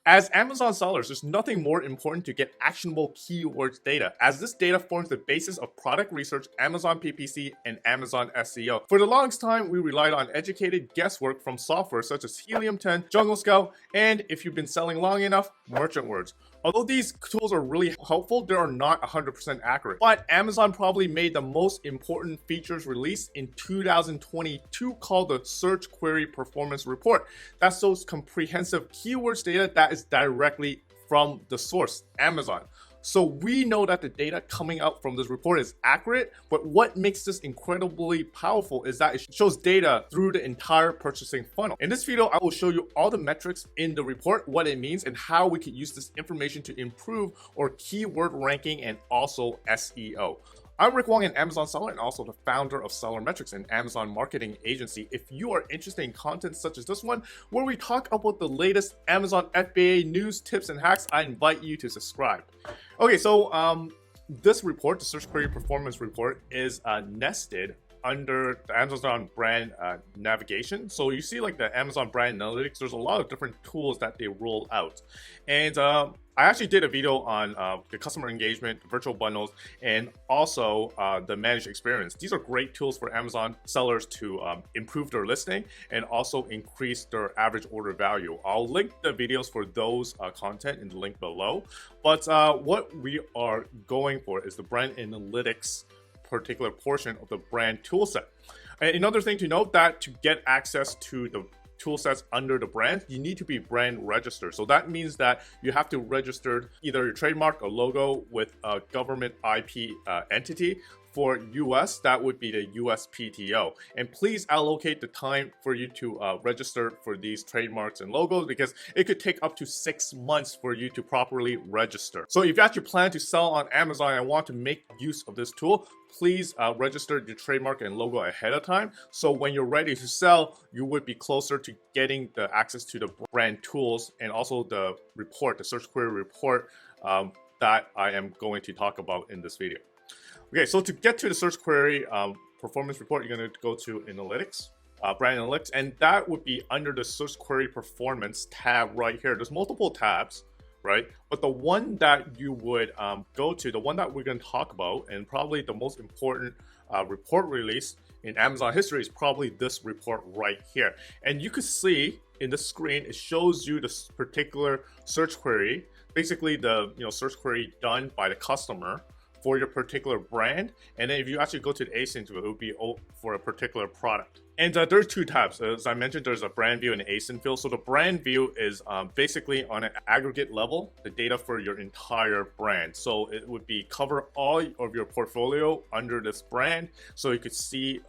As Amazon sellers, there's nothing more important to get actionable keywords data, as this data forms the basis of product research, Amazon PPC, and Amazon SEO. For the longest time, we relied on educated guesswork from software such as Helium 10, Jungle Scout, and if you've been selling long enough, Merchant Words. Although these tools are really helpful, they are not 100% accurate. But Amazon probably made the most important features released in 2022 called the Search Query Performance Report. That shows comprehensive keywords data that is directly from the source, Amazon. So we know that the data coming out from this report is accurate, but what makes this incredibly powerful is that it shows data through the entire purchasing funnel. In this video, I will show you all the metrics in the report, what it means, and how we could use this information to improve our keyword ranking and also SEO. I'm Rick Wong, an Amazon seller and also the founder of SellerMetrics, an Amazon marketing agency. If you are interested in content such as this one, where we talk about the latest Amazon FBA news, tips, and hacks, I invite you to subscribe. Okay, so this report, the Search Query Performance Report, is nested under the Amazon brand navigation. So you see like the Amazon brand analytics, there's a lot of different tools that they roll out. And I actually did a video on the customer engagement, the virtual bundles, and also the managed experience. These are great tools for Amazon sellers to improve their listing and also increase their average order value. I'll link the videos for those content in the link below. But what we are going for is the brand analytics particular portion of the brand toolset. And another thing to note, that to get access to the tool sets under the brand, you need to be brand registered. So that means that you have to register either your trademark or logo with a government IP entity. For US, that would be the USPTO. And please allocate the time for you to register for these trademarks and logos, because it could take up to 6 months for you to properly register. So if you actually plan to sell on Amazon and want to make use of this tool, please register your trademark and logo ahead of time. So when you're ready to sell, you would be closer to getting the access to the brand tools and also the report, the search query report that I am going to talk about in this video. Okay, so to get to the search query performance report, you're going to go to analytics, brand analytics, and that would be under the search query performance tab right here. There's multiple tabs, right? But the one that you would go to, the one that we're going to talk about, and probably the most important report release in Amazon history, is probably this report right here. And you could see in the screen, it shows you this particular search query, basically the search query done by the customer for your particular brand. And then if you actually go to the ASIN to it, would be for a particular product. And there's two tabs. As I mentioned, there's a brand view and an ASIN view. So the brand view is basically on an aggregate level, the data for your entire brand. So it would be cover all of your portfolio under this brand. So you could see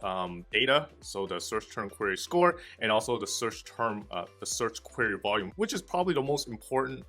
data, so the search term query score, and also the search term, the search query volume, which is probably the most important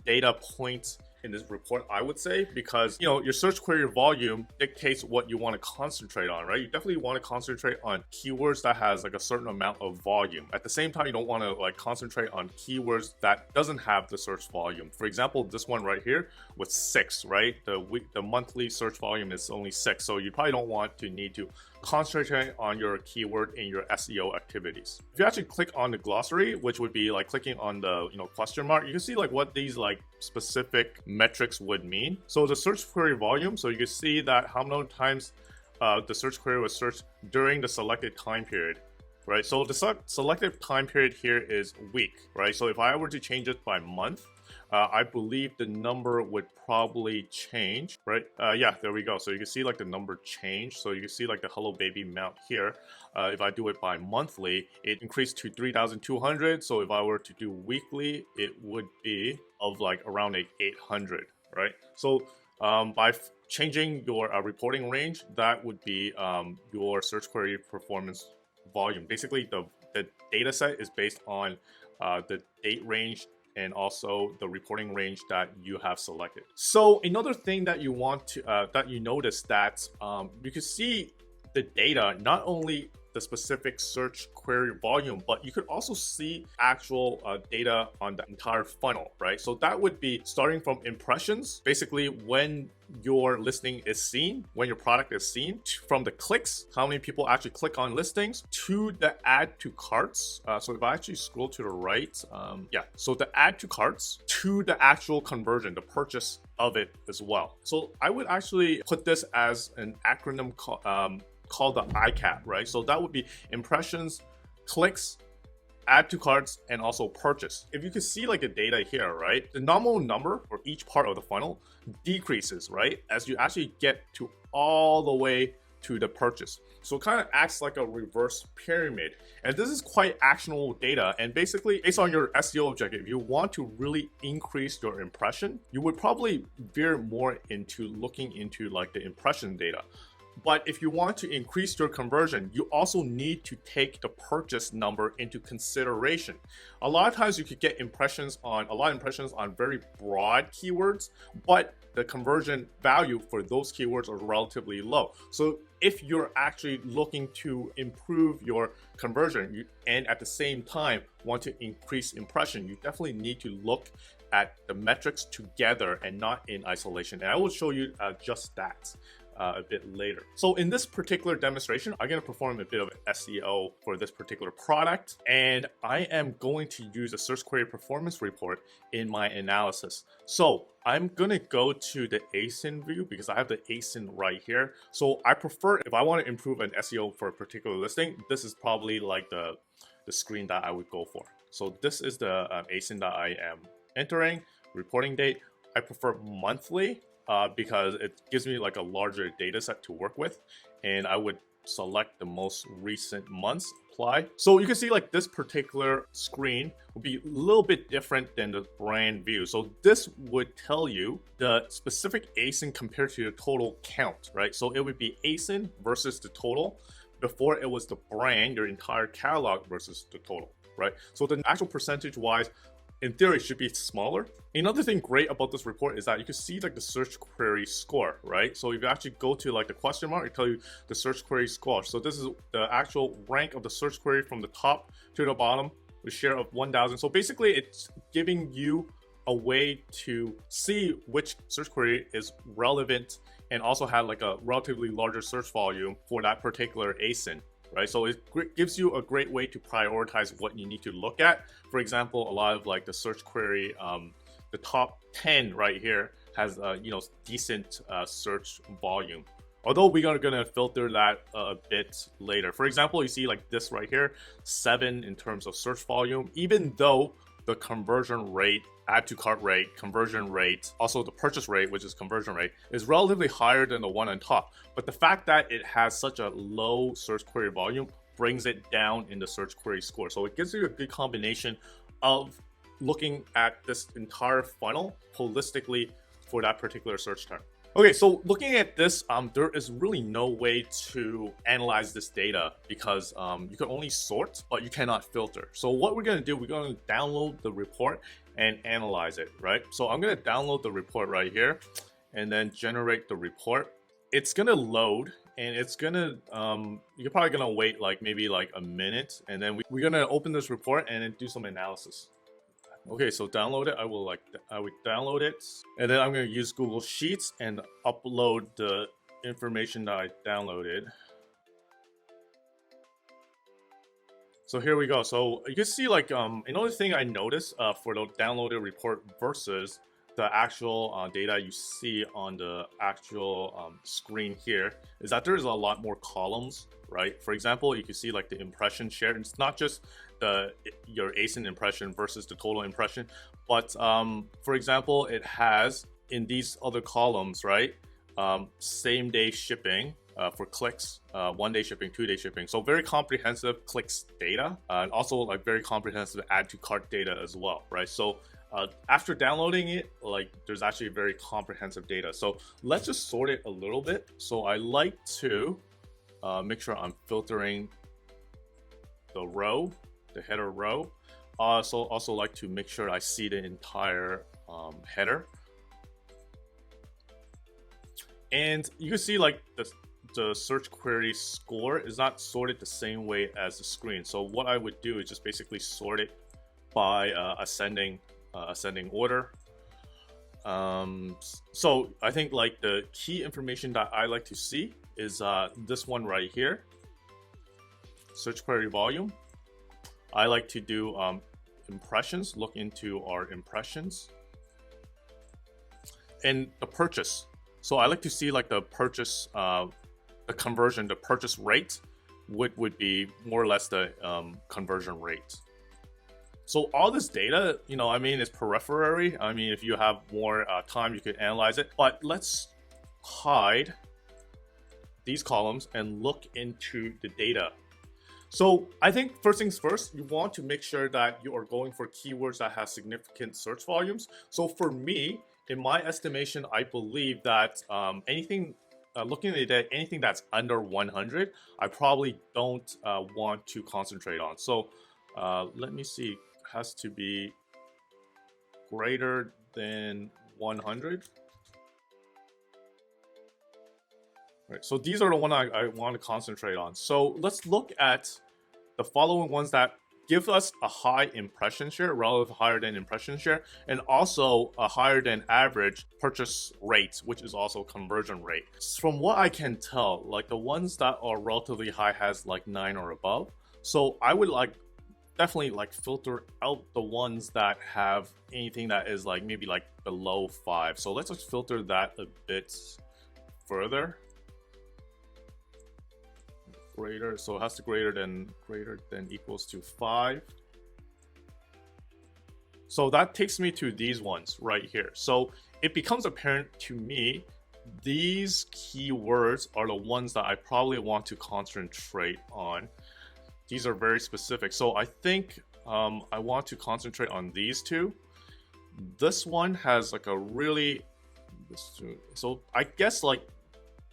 data point in this report, I would say, because your search query volume dictates what you want to concentrate on, right? You definitely want to concentrate on keywords that has like a certain amount of volume. At the same time, you don't want to like concentrate on keywords that doesn't have the search volume. For example, this one right here with 6, right? The monthly search volume is only 6, so you probably don't want to need to concentrate on your keyword in your SEO activities. If you actually click on the glossary, which would be like clicking on the question mark, you can see like what these like specific metrics would mean. So the search query volume, so you can see that how many times the search query was searched during the selected time period, right? So the selected time period here is week, right? So if I were to change it by month, I believe the number would probably change, right? Yeah, there we go. So you can see like the number change. So you can see like the hello baby amount here. If I do it by monthly, it increased to 3,200. So if I were to do weekly, it would be of like around 800, right? So by changing your reporting range, that would be your search query performance volume. Basically, the data set is based on the date range and also the reporting range that you have selected. So another thing that you want to that you notice that you can see the data not only the specific search query volume, but you could also see actual data on the entire funnel, right? So that would be starting from impressions, basically when your listing is seen, when your product is seen, from the clicks, how many people actually click on listings, to the add to carts. So if I actually scroll to the right, so the add to carts, to the actual conversion, the purchase of it as well. So I would actually put this as an acronym called the ICAP, right? So that would be impressions, clicks, add to carts, and also purchase. If you can see like the data here, right? The nominal number for each part of the funnel decreases, right? As you actually get to all the way to the purchase. So it kind of acts like a reverse pyramid. And this is quite actionable data. And basically, based on your SEO objective, if you want to really increase your impression, you would probably veer more into looking into like the impression data. But if you want to increase your conversion, you also need to take the purchase number into consideration. A lot of times you could get impressions on very broad keywords, but the conversion value for those keywords are relatively low. So if you're actually looking to improve your conversion and at the same time want to increase impression, you definitely need to look at the metrics together and not in isolation. And I will show you just that a bit later. So in this particular demonstration, I'm going to perform a bit of SEO for this particular product, and I am going to use a search query performance report in my analysis. So I'm going to go to the ASIN view because I have the ASIN right here. So I prefer, if I want to improve an SEO for a particular listing, this is probably like the screen that I would go for. So this is the ASIN that I am entering. Reporting date, I prefer monthly, because it gives me like a larger data set to work with, and I would select the most recent months, apply. So you can see like this particular screen will be a little bit different than the brand view. So this would tell you the specific ASIN compared to the total count, right? So it would be ASIN versus the total. Before it was the brand, your entire catalog versus the total, right? So the actual percentage wise, in theory, should be smaller. Another thing great about this report is that you can see like the search query score, right? So if you actually go to like the question mark, it tells you the search query score. So this is the actual rank of the search query from the top to the bottom, with share of 1,000. So basically it's giving you a way to see which search query is relevant and also had like a relatively larger search volume for that particular ASIN. Right, so it gives you a great way to prioritize what you need to look at. For example, a lot of like the search query, the top 10 right here has decent search volume. Although we are gonna filter that a bit later. For example, you see like this right here, 7 in terms of search volume, even though the conversion rate, add to cart rate, conversion rate, also the purchase rate, which is conversion rate, is relatively higher than the one on top. But the fact that it has such a low search query volume brings it down in the search query score. So it gives you a good combination of looking at this entire funnel holistically for that particular search term. Okay, so looking at this, there is really no way to analyze this data because you can only sort, but you cannot filter. So what we're gonna do, we're gonna download the report and analyze it, right? So I'm gonna download the report right here and then generate the report. It's gonna load and it's gonna, you're probably gonna wait like maybe like a minute, and then we're gonna open this report and then do some analysis. Okay, so download it. I would download it, and then I'm going to use Google Sheets and upload the information that I downloaded. So here we go. So you can see like another thing I noticed for the downloaded report versus the actual data you see on the actual screen here is that there's a lot more columns, right? For example, you can see like the impression share. It's not just your ASIN impression versus the total impression, but for example, it has in these other columns, right? Same day shipping for clicks, 1 day shipping, 2 day shipping. So very comprehensive clicks data, and also like very comprehensive add to cart data as well, right? So after downloading it, like there's actually very comprehensive data. So let's just sort it a little bit. So I like to make sure I'm filtering the row, the header row. So also like to make sure I see the entire header. And you can see like the search query score is not sorted the same way as the screen. So what I would do is just basically sort it by ascending order. So I think like the key information that I like to see is this one right here, search query volume. I like to do impressions, look into our impressions, and the purchase. So I like to see like the purchase, the conversion, the purchase rate would be more or less the conversion rate. So all this data, you know, I mean, is periphery. I mean, if you have more time, you could analyze it. But let's hide these columns and look into the data. So I think first things first, you want to make sure that you are going for keywords that have significant search volumes. So for me, in my estimation, I believe that anything, looking at the data, anything that's under 100, I probably don't want to concentrate on. So let me see, has to be greater than 100. Right, so these are the ones I want to concentrate on. So let's look at the following ones that give us a high impression share, relative higher than impression share, and also a higher than average purchase rate, which is also conversion rate. From what I can tell, like the ones that are relatively high has like 9 or above. So I would like definitely like filter out the ones that have anything that is like maybe like below 5. So let's just filter that a bit further. Greater, so it has to greater than equals to 5. So that takes me to these ones right here. So it becomes apparent to me these keywords are the ones that I probably want to concentrate on. These are very specific. So I think I want to concentrate on these two. This one has like a really, so I guess like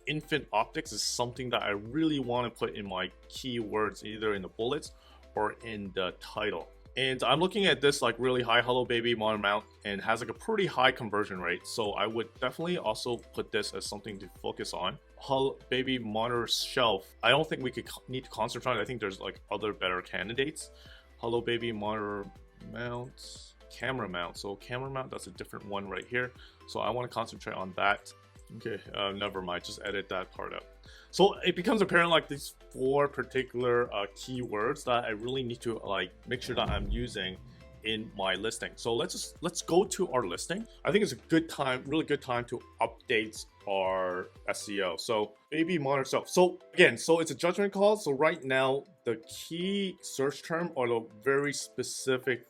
infant optics is something that I really want to put in my keywords, either in the bullets or in the title. And I'm looking at this like really high hello baby monitor mount and has like a pretty high conversion rate. So I would definitely also put this as something to focus on. Hello baby monitor shelf, I don't think we need to concentrate on it. I think there's like other better candidates. Hello baby monitor mount, camera mount. So camera mount, that's a different one right here. So I want to concentrate on that. Okay, never mind, just edit that part out. So it becomes apparent like these 4 particular keywords that I really need to like make sure that I'm using in my listing. So let's go to our listing. I think it's a good time, really good time to update our SEO. So baby monitor shelf. So again, so it's a judgment call. So right now the key search term are the very specific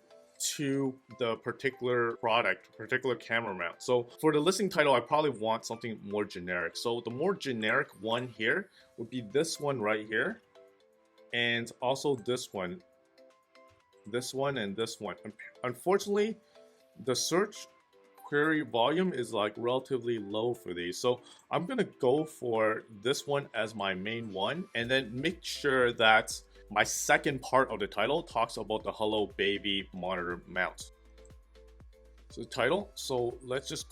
to the particular product, particular camera mount. So for the listing title, I probably want something more generic. So the more generic one here would be this one right here, and also this one, and this one. Unfortunately, the search query volume is like relatively low for these. So I'm gonna go for this one as my main one, and then make sure that my second part of the title talks about the hello baby monitor mount. So the title, so let's just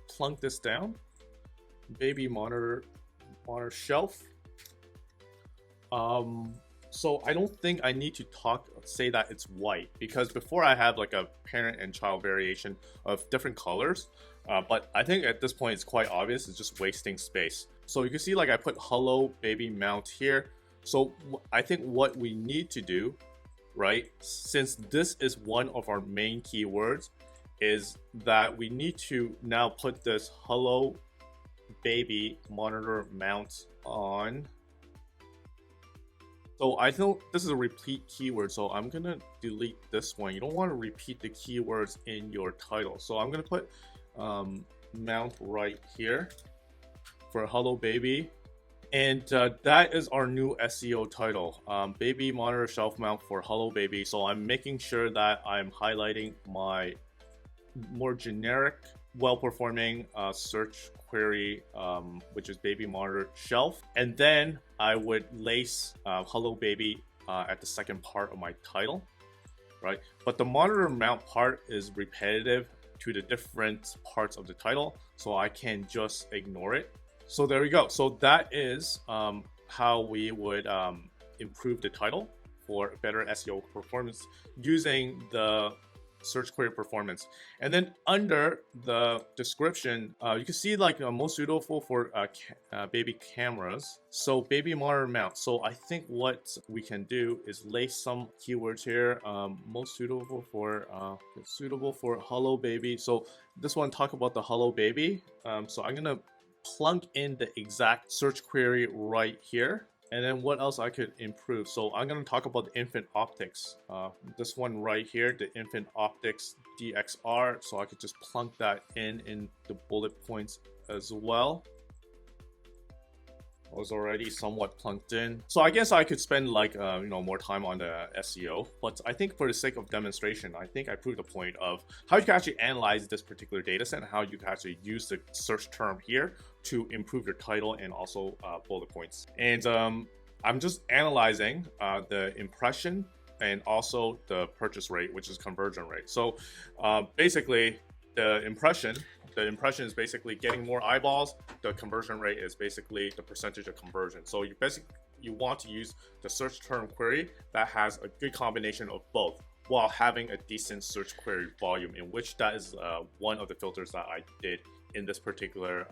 plunk this down. Baby monitor shelf. So I don't think I need to say that it's white, because before I have like a parent and child variation of different colors, but I think at this point it's quite obvious, it's just wasting space. So you can see like I put hello baby mount here. So I think what we need to do, right, since this is one of our main keywords, is that we need to now put this hello baby monitor mount on. So I think this is a repeat keyword, so I'm gonna delete this one. You don't want to repeat the keywords in your title. So I'm gonna put mount right here for hello baby. And that is our new SEO title, baby monitor shelf mount for hello baby. So I'm making sure that I'm highlighting my more generic, well-performing search query, which is baby monitor shelf. And then I would lace hello baby at the second part of my title, right? But the monitor mount part is repetitive to the different parts of the title, so I can just ignore it. So there we go. So that is how we would improve the title for better SEO performance using the search query performance. And then under the description, you can see like most suitable for baby cameras. So baby monitor mount. So I think what we can do is lay some keywords here. Most suitable for hello baby. So this one talk about the hello baby. So I'm gonna plug in the exact search query right here. And then what else I could improve? So I'm going to talk about the infant optics. This one right here, the infant optics DXR. So I could just plug that in the bullet points as well. Was already somewhat plugged in. So I guess I could spend like more time on the SEO, but I think for the sake of demonstration, I think I proved the point of how you can actually analyze this particular data set and how you can actually use the search term here to improve your title and also bullet points. And I'm just analyzing the impression and also the purchase rate, which is conversion rate. So basically the impression is basically getting more eyeballs. The conversion rate is basically the percentage of conversion. So you want to use the search term query that has a good combination of both while having a decent search query volume, in which that is one of the filters that I did in this particular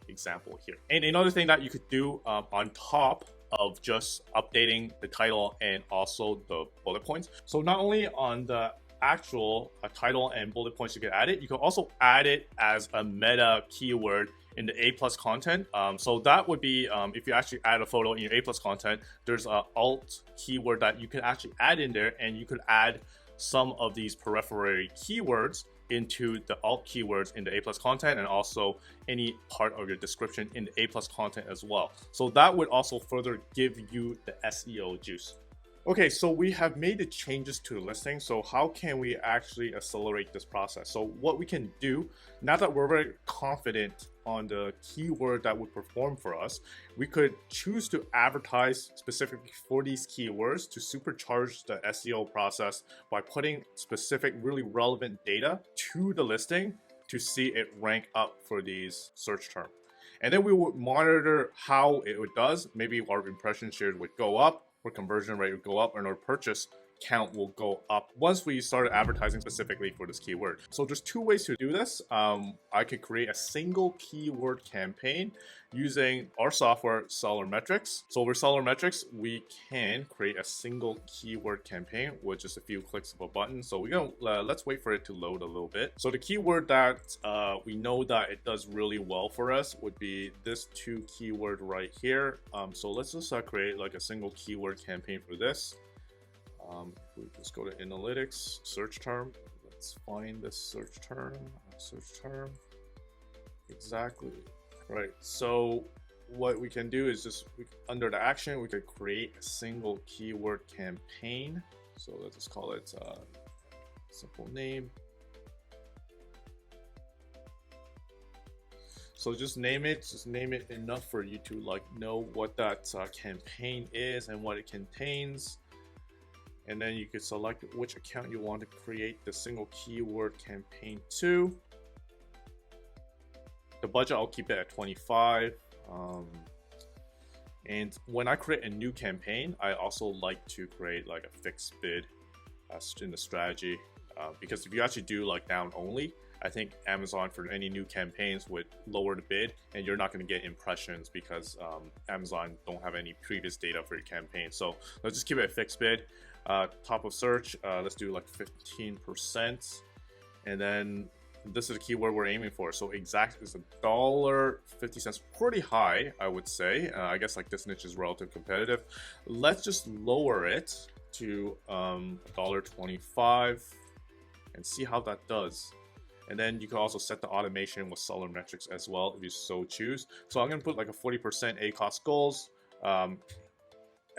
example here. And another thing that you could do on top of just updating the title and also the bullet points. So not only on the actual title and bullet points you can add it, you can also add it as a meta keyword in the A+ content. So that would be if you actually add a photo in your A+ content, there's an alt keyword that you can actually add in there, and you could add some of these periphery keywords into the alt keywords in the A+ content, and also any part of your description in the A+ content as well. So that would also further give you the SEO juice. Okay, so we have made the changes to the listing. So how can we actually accelerate this process? So what we can do, now that we're very confident on the keyword that would perform for us, we could choose to advertise specifically for these keywords to supercharge the SEO process by putting specific, really relevant data to the listing to see it rank up for these search terms. And then we would monitor how it does. Maybe our impression shares would go up, or conversion rate will go up, and our purchase count will go up once we started advertising specifically for this keyword. So there's two ways to do this. I could create a single keyword campaign using our software SellerMetrics. So with SellerMetrics, we can create a single keyword campaign with just a few clicks of a button. So we're gonna let's wait for it to load a little bit. So the keyword that we know that it does really well for us would be this two keyword right here. So let's just create like a single keyword campaign for this. We just go to analytics, search term. Let's find this search term. Exactly. Right. So what we can do is just under the action, we could create a single keyword campaign. So let's just call it simple name. So just name it enough for you to like know what that campaign is and what it contains. And then you could select which account you want to create the single keyword campaign to. The budget, I'll keep it at 25. And when I create a new campaign, I also like to create like a fixed bid in the strategy. Because if you actually do like down only, I think Amazon for any new campaigns would lower the bid, and you're not going to get impressions because Amazon don't have any previous data for your campaign. So let's just keep it a fixed bid. Top of search, let's do like 15%, and then this is the keyword we're aiming for. So exact is $1.50, pretty high, I would say. I guess like this niche is relatively competitive. Let's just lower it to $1.25 and see how that does. And then you can also set the automation with SellerMetrics as well if you so choose. So I'm gonna put like a 40% ACoS goals.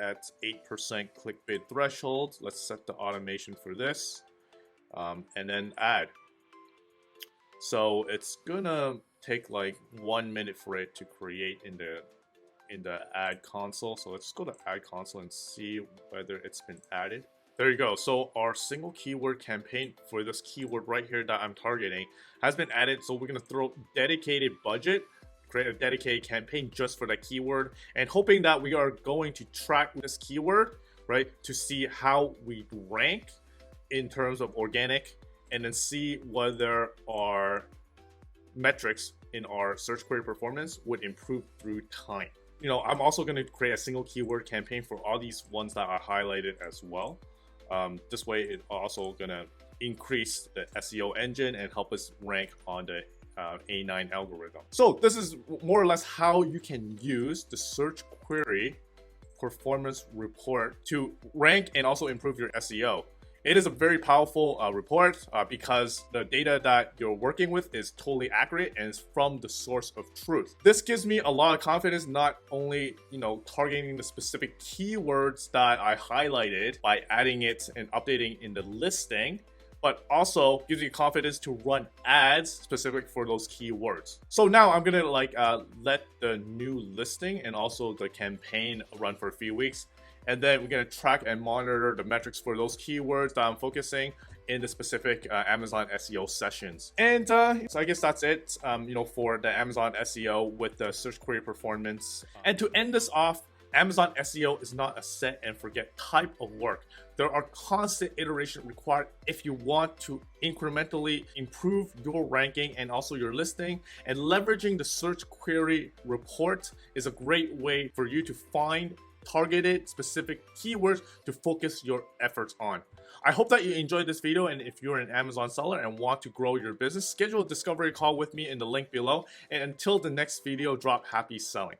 At 8% click bid threshold. Let's set the automation for this, and then add. So it's gonna take like 1 minute for it to create in the ad console. So let's go to ad console and see whether it's been added. There you go. So our single keyword campaign for this keyword right here that I'm targeting has been added. So we're gonna throw dedicated budget create a dedicated campaign just for that keyword, and hoping that we are going to track this keyword, right, to see how we rank in terms of organic, and then see whether our metrics in our search query performance would improve through time. I'm also going to create a single keyword campaign for all these ones that are highlighted as well. This way, it's also going to increase the SEO engine and help us rank on the A9 algorithm. So this is more or less how you can use the search query performance report to rank and also improve your SEO. It is a very powerful report because the data that you're working with is totally accurate and is from the source of truth. This gives me a lot of confidence, not only targeting the specific keywords that I highlighted by adding it and updating in the listing, but also gives you confidence to run ads specific for those keywords. So now I'm gonna let the new listing and also the campaign run for a few weeks. And then we're going to track and monitor the metrics for those keywords that I'm focusing in the specific Amazon SEO sessions. And so I guess that's it, for the Amazon SEO with the search query performance. And to end this off, Amazon SEO is not a set and forget type of work. There are constant iteration required if you want to incrementally improve your ranking and also your listing. And leveraging the search query report is a great way for you to find targeted specific keywords to focus your efforts on. I hope that you enjoyed this video, and if you're an Amazon seller and want to grow your business, schedule a discovery call with me in the link below. And until the next video drop, happy selling.